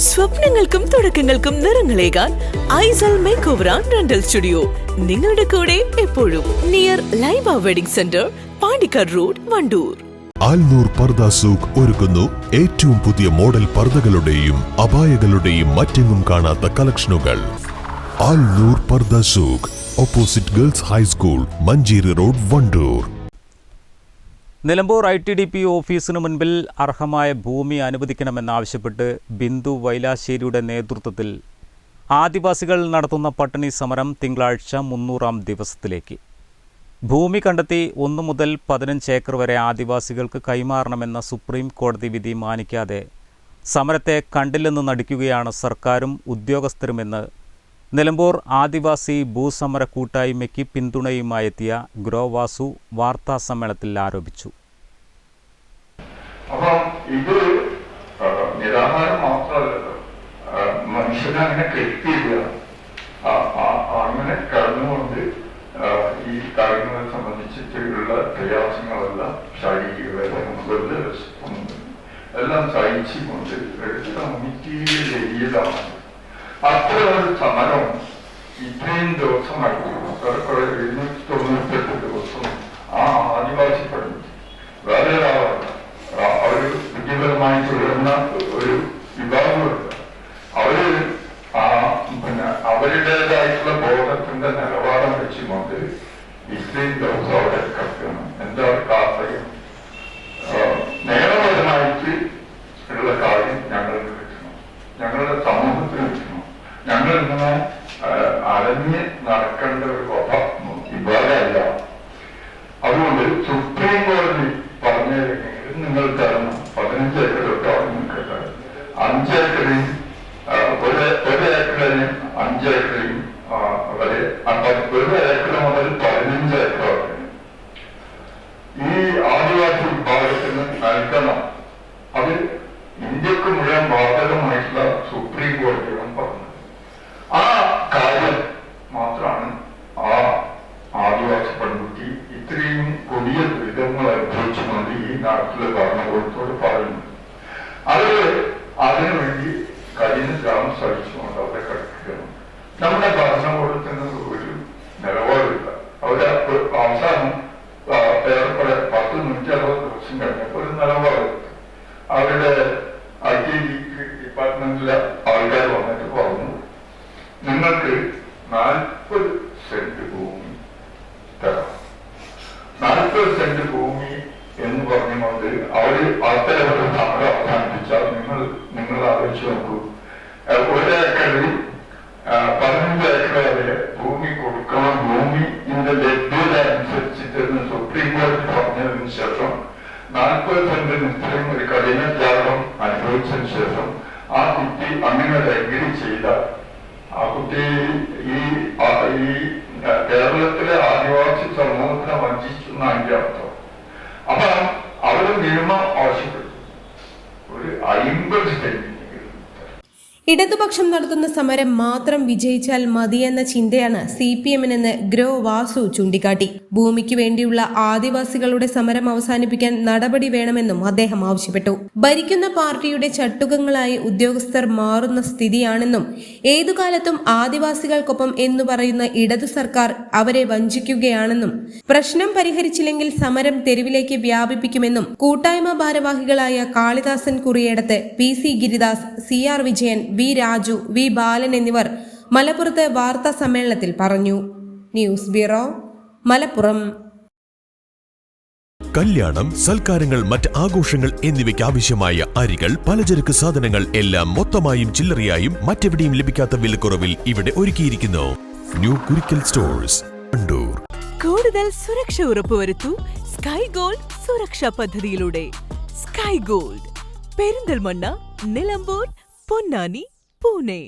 സ്വപ്നങ്ങൾക്കും തുടക്കങ്ങൾക്കും നിറങ്ങളേകാൻ ഐസൽ മേക്ക് ആൻഡ് റെന്റൽ സ്റ്റുഡിയോ നിങ്ങളുടെ കൂടെ എപ്പോഴും. Near Laiba wedding centre, Pandikkad road, Wandoor. Alnoor Pardha Souq ഒരുക്കുന്നു ഏറ്റവും പുതിയ മോഡൽ പർദകളുടെയും അബായകളുടെയും മറ്റെങ്ങും കാണാത്ത കളക്ഷനുകൾ. Alnoor Pardha Souq, opposite girls high school, Manjeri road, Wandoor. Nilambur ITDP ഓഫീസിനു മുൻപിൽ അർഹമായ ഭൂമി അനുവദിക്കണമെന്നാവശ്യപ്പെട്ട് ബിന്ദു വൈലാശ്ശേരിയുടെ നേതൃത്വത്തിൽ ആദിവാസികൾ നടത്തുന്ന പട്ടിണി സമരം തിങ്കളാഴ്ച 300-ാം ദിവസത്തിലേക്ക്. ഭൂമി കണ്ടെത്തി 1 മുതൽ 15 ഏക്കർ വരെ ആദിവാസികൾക്ക് കൈമാറണമെന്ന സുപ്രീം കോടതി വിധി മാനിക്കാതെ സമരത്തെ കണ്ടില്ലെന്ന് നടിക്കുകയാണ് സർക്കാരും ഉദ്യോഗസ്ഥരുമെന്ന് നിലമ്പൂർ ആദിവാസി ഭൂസമര കൂട്ടായ്മയ്ക്ക് പിന്തുണയുമായെത്തിയ ഗ്രോ വാസു വാർത്താ സമ്മേളനത്തിൽ ആരോപിച്ചു. അപ്പം ഇത് നിരാഹാരം മാത്രമല്ലല്ലോ, മനുഷ്യനെ അങ്ങനെ കെട്ടിയില്ല. അങ്ങനെ കടന്നുകൊണ്ട് ഈ കാര്യങ്ങളെ സംബന്ധിച്ചിട്ടുള്ള പ്രയാസങ്ങളെല്ലാം ശാരീരികമായിട്ടുള്ള എല്ലാം സഹിച്ചുകൊണ്ട് എടുത്ത മുന്നിലാണ്. അത്ര ഒരു സമരം ഇത്രയും ദിവസമായിട്ട് 798 ദിവസം ആ ആദിവാസി പഠിച്ചു വേറെ അവര് ബുദ്ധിപരമായി തുടരുന്ന ഒരു വിഭാഗമുണ്ട്. അവര് അവരുടേതായിട്ടുള്ള ബോധത്തിന്റെ നിലവാരം വെച്ചുകൊണ്ട് ഇത്രയും ദിവസം അവിടെ കിടക്കണം. എന്താ കാര്യം നിയമപരമായിട്ട് ഉള്ള കാര്യം ഞങ്ങൾക്ക് കിട്ടണം, ഞങ്ങളുടെ സമൂഹത്തിന് കിട്ടണം. ഞങ്ങൾ ഇങ്ങനെ അലഞ്ഞ് നടക്കേണ്ട ഒരു വിഭാഗമല്ല. അതുകൊണ്ട് സുപ്രീം കോടതി പറഞ്ഞിരുന്നെങ്കിൽ നിങ്ങൾ തരണം 15 ഏക്കറൊക്കെ നിങ്ങൾക്ക് 5 ഏക്കറിയും 1 ഏക്കറിനും 5 ഏക്കറിയും വരെ 1 ഏക്കർ മുതൽ 15 ഏക്കർ വരെ ഈ ആദിവാസി വിഭാഗത്തിന് നൽകണം. അത് ഇന്ത്യക്ക് മുഴുവൻ ബാധകമായിട്ടുള്ള സുപ്രീം കോടതിയാണ് പറഞ്ഞത്. ആ കാര്യം മാത്രമാണ് ആ ആദിവാസി പെൺകുട്ടി ഇത്രയും കൊടിയ ദുരിതങ്ങൾ അനുഭവിച്ചുകൊണ്ട് ഈ നാട്ടിലെ ഭരണകൂടത്തോട് പറയുന്നത്. അതിനുവേണ്ടി കഴിഞ്ഞ ഗ്രാമം സഹിച്ചുകൊണ്ട് അവിടെ കിടക്കുകയാണ്. നമ്മുടെ ഭരണകൂടത്തിന് ഒരു നിലപാടില്ല. അവര് അവസാനം ഏറെക്കുറെ 10-160 ദിവസം കഴിഞ്ഞപ്പോൾ ഒരു നിലപാടെടുത്തു. അവരുടെ ITDP ഡിപ്പാർട്ട്മെന്റിലെ ആൾക്കാർ വന്നിട്ട് പറഞ്ഞു, നിങ്ങൾക്ക് 40 സെന്റ് ഭൂമി തരാം. 40 സെന്റ് ഭൂമി എന്ന് പറഞ്ഞുകൊണ്ട് അവര് അത്തരമൊരു സമരം അവസാനിപ്പിച്ചാൽ നിങ്ങൾ ആലോചിച്ച് നോക്കൂ. 1 ഏക്കറിൽ 15 ഏക്കർ വരെ ഭൂമി കൊടുക്കണം. ഭൂമിന്റെ ലഭ്യത അനുസരിച്ചിട്ട് സുപ്രീം കോടതി പറഞ്ഞതിന് ശേഷം 40 സെന്റിന് ഇത്രയും ഒരു കഠിന ത്യാഗം അനുഭവിച്ചതിന് ശേഷം ആ കുട്ടി അങ്ങനെ അഗ്രി ചെയ്താൽ ആ കുട്ടി ഈ കേരളത്തിലെ ആദിവാസി സമൂഹത്തിനെ വഞ്ചിച്ചു എന്നാണ് അതിന്റെ അർത്ഥം. അപ്പൊ അവര് നിയമം ആവശ്യപ്പെട്ടു ഒരു 50 സെന്റ്. ഇടതുപക്ഷം നടത്തുന്ന സമരം മാത്രം വിജയിച്ചാൽ മതിയെന്ന ചിന്തയാണ് CPM-നെന്ന് ഗ്രോ വാസു ചൂണ്ടിക്കാട്ടി. ഭൂമിക്ക് വേണ്ടിയുള്ള ആദിവാസികളുടെ സമരം അവസാനിപ്പിക്കാൻ നടപടി വേണമെന്നും അദ്ദേഹം ആവശ്യപ്പെട്ടു. ഭരിക്കുന്ന പാർട്ടിയുടെ ചട്ടുകങ്ങളായി ഉദ്യോഗസ്ഥർ മാറുന്ന സ്ഥിതിയാണെന്നും ഏതുകാലത്തും ആദിവാസികൾക്കൊപ്പം എന്നു പറയുന്ന ഇടതു സർക്കാർ അവരെ വഞ്ചിക്കുകയാണെന്നും പ്രശ്നം പരിഹരിച്ചില്ലെങ്കിൽ സമരം തെരുവിലേക്ക് വ്യാപിപ്പിക്കുമെന്നും കൂട്ടായ്മ ഭാരവാഹികളായ Kalidasan Kuriyedath, PC Giridas, CR Vijayan, V Raju, V ബാലൻ എന്നിവർ മലപ്പുറത്ത് വാർത്താ സമ്മേളനത്തിൽ പറഞ്ഞു. News bureau, Malappuram. കല്യാണം, സൽക്കാരങ്ങൾ, മറ്റ് ആഘോഷങ്ങൾ എന്നിവയ്ക്ക് ആവശ്യമായ അരികൾ, പലചരക്ക് സാധനങ്ങൾ എല്ലാം മൊത്തമായും ചില്ലറയായും മറ്റെവിടെയും ലഭിക്കാത്ത വിലക്കുറവിൽ ഇവിടെ ഒരുക്കിയിരിക്കുന്നു. New Kurikkal stores, Wandoor. കൂടുതൽ സുരക്ഷ ഉറപ്പുവരുത്തൂ സ്കൈ ഗോൾഡ് സുരക്ഷാ പദ്ധതിയിലൂടെ. Sky gold, Perinthalmanna, Nilambur, Ponnani, Pune.